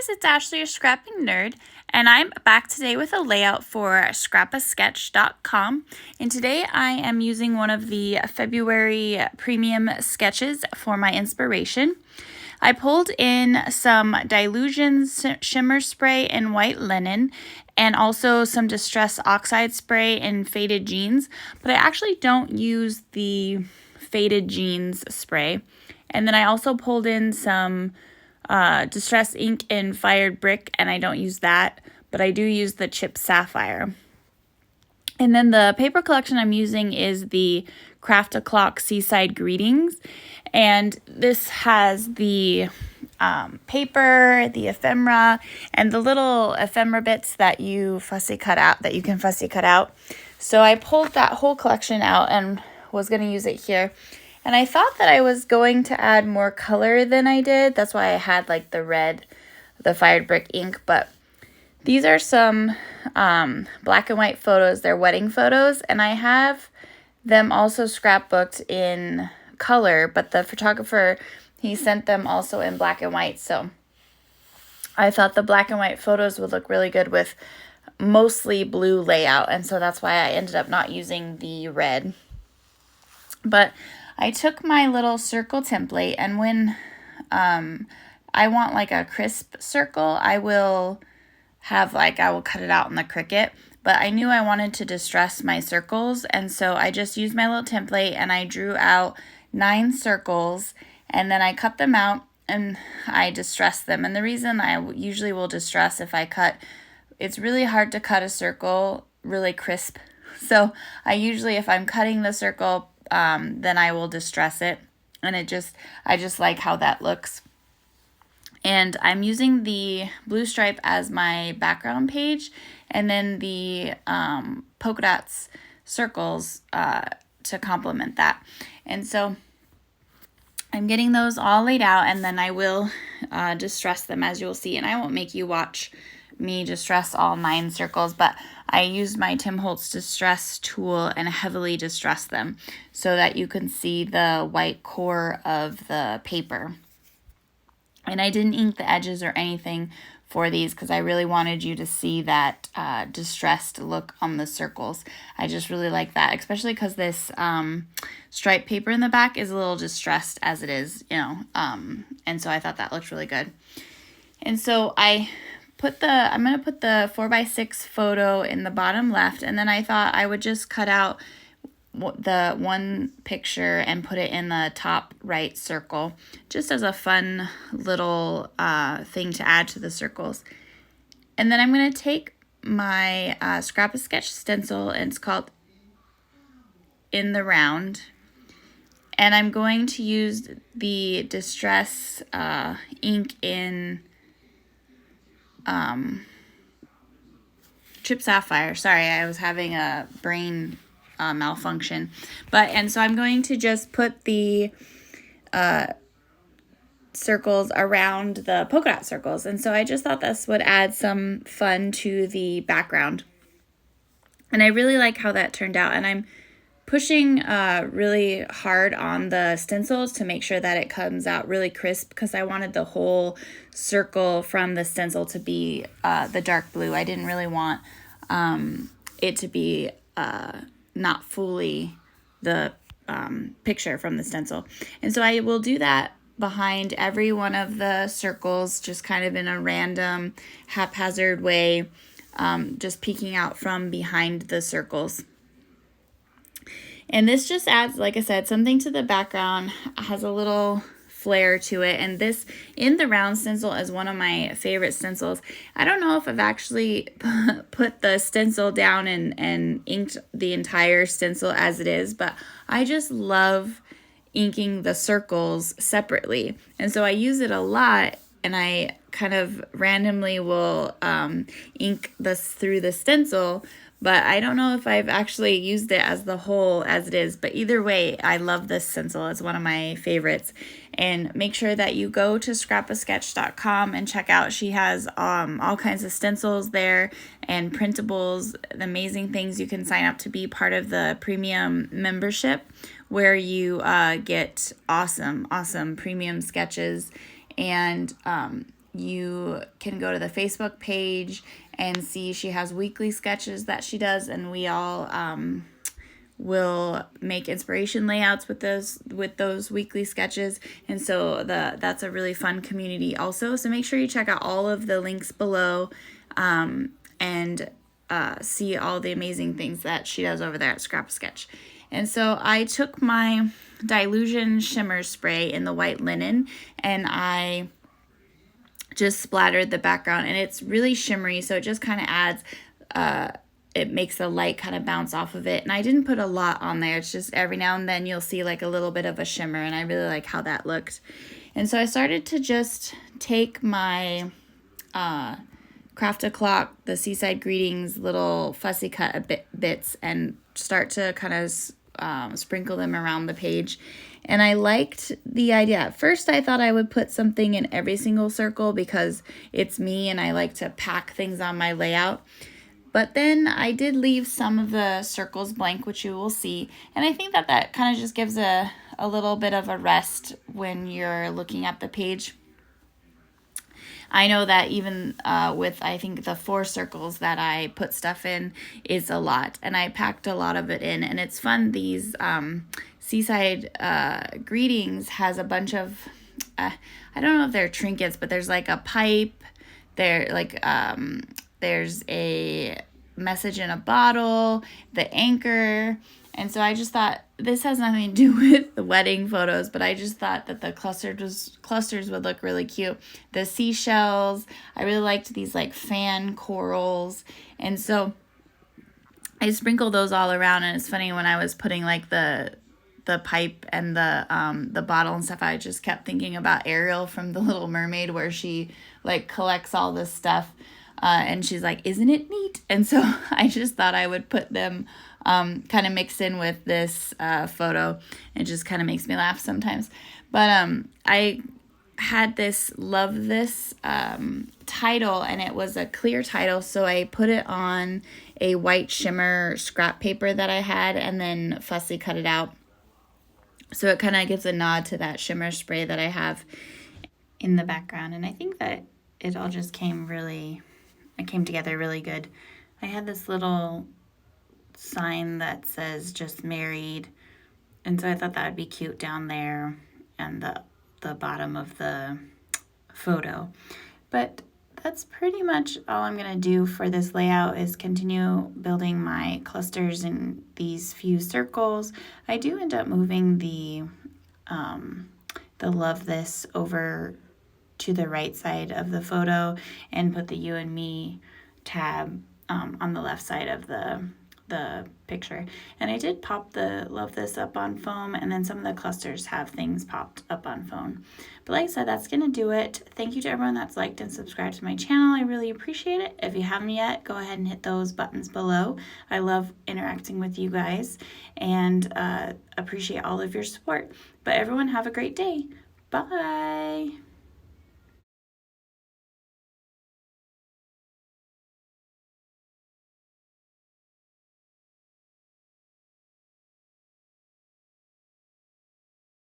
guys, it's Ashley, your scrapping nerd, and I'm back today with a layout for scrapasketch.com. And today I am using one of the February premium sketches for my inspiration. I pulled in some Dilution shimmer spray in white linen and also some Distress oxide spray in faded jeans, but I actually don't use the faded jeans spray. And then I also pulled in some Distress ink in Fired Brick, and I don't use that, but I do use the Chip Sapphire. And then the paper collection I'm using is the Craft O'Clock Seaside Greetings, and this has the paper, the ephemera, and the little ephemera bits that you can fussy cut out. So I pulled that whole collection out and was going to use it here. And I thought that I was going to add more color than I did. That's why I had like the red, the Fired Brick ink. But these are some black and white photos. They're wedding photos. And I have them also scrapbooked in color. But the photographer, he sent them also in black and white. So I thought the black and white photos would look really good with mostly blue layout. And so that's why I ended up not using the red. But I took my little circle template, and when I want like a crisp circle, I will cut it out in the Cricut. But I knew I wanted to distress my circles, and so I just used my little template and I drew out 9 circles, and then I cut them out and I distressed them. And the reason I usually will distress it's really hard to cut a circle really crisp. So I usually, if I'm cutting the circle, then I will distress it, and I just like how that looks. And I'm using the blue stripe as my background page, and then the polka dots circles to complement that. And so I'm getting those all laid out, and then I will distress them, as you'll see. And I won't make you watch me distress all 9 circles, but I used my Tim Holtz distress tool and heavily distressed them so that you can see the white core of the paper. And I didn't ink the edges or anything for these because I really wanted you to see that distressed look on the circles. I just really like that, especially because this striped paper in the back is a little distressed as it is, and so I thought that looked really good. And so I'm going to put the 4x6 photo in the bottom left, and then I thought I would just cut out the one picture and put it in the top right circle, just as a fun little thing to add to the circles. And then I'm going to take my Scrap-A-Sketch stencil, and it's called In the Round, and I'm going to use the Distress ink in Chip Sapphire. Sorry, I was having a brain malfunction. And so I'm going to just put the circles around the polka dot circles. And so I just thought this would add some fun to the background. And I really like how that turned out. And I'm pushing really hard on the stencils to make sure that it comes out really crisp, because I wanted the whole circle from the stencil to be the dark blue. I didn't really want it to be not fully the picture from the stencil. And so I will do that behind every one of the circles, just kind of in a random, haphazard way, just peeking out from behind the circles. And this just adds, like I said, something to the background, has a little flair to it. And this In the Round stencil is one of my favorite stencils. I don't know if I've actually put the stencil down and inked the entire stencil as it is, but I just love inking the circles separately. And so I use it a lot, and I kind of randomly will ink this through the stencil, but I don't know if I've actually used it as the whole as it is. But either way, I love this stencil. It's one of my favorites. And make sure that you go to scrapasketch.com and check out. She has all kinds of stencils there and printables, amazing things. You can sign up to be part of the premium membership, where you get awesome premium sketches and you can go to the Facebook page and see she has weekly sketches that she does, and we all will make inspiration layouts with those weekly sketches. And so that's a really fun community also. So make sure you check out all of the links below and see all the amazing things that she does over there at Scrap Sketch. And so I took my Dilution shimmer spray in the white linen, and I just splattered the background, and it's really shimmery, so it just kind of adds it makes the light kind of bounce off of it. And I didn't put a lot on there. It's just every now and then you'll see like a little bit of a shimmer, and I really like how that looked. And so I started to just take my Craft O'Clock, the Seaside Greetings little fussy cut bits, and start to kind of sprinkle them around the page. And I liked the idea. At first I thought I would put something in every single circle because it's me and I like to pack things on my layout. But then I did leave some of the circles blank, which you will see. And I think that kind of just gives a little bit of a rest when you're looking at the page. I know that even with, I think, the 4 circles that I put stuff in is a lot. And I packed a lot of it in. And it's fun. These Seaside Greetings has a bunch of, I don't know if they're trinkets, but there's like a pipe. There's a message in a bottle, the anchor. And so I just thought, this has nothing to do with the wedding photos, but I just thought that the clusters would look really cute. The seashells, I really liked these like fan corals. And so I sprinkled those all around. And it's funny, when I was putting like the pipe and the bottle and stuff, I just kept thinking about Ariel from The Little Mermaid, where she like collects all this stuff. And she's like, isn't it neat? And so I just thought I would put them kind of mixed in with this photo. It just kind of makes me laugh sometimes. But I had this Love This title, and it was a clear title. So I put it on a white shimmer scrap paper that I had, and then fussy cut it out. So it kind of gives a nod to that shimmer spray that I have in the background. And I think that it all just came together really good. I had this little sign that says just married, and so I thought that would be cute down there and the bottom of the photo. But that's pretty much all I'm going to do for this layout, is continue building my clusters in these few circles. I do end up moving the Love This over to the right side of the photo and put the You and Me tab on the left side of the picture. And I did pop the Love This up on foam, and then some of the clusters have things popped up on foam. But like I said, that's gonna do it. Thank you to everyone that's liked and subscribed to my channel. I really appreciate it. If you haven't yet, go ahead and hit those buttons below. I love interacting with you guys, and appreciate all of your support. But everyone, have a great day. Bye.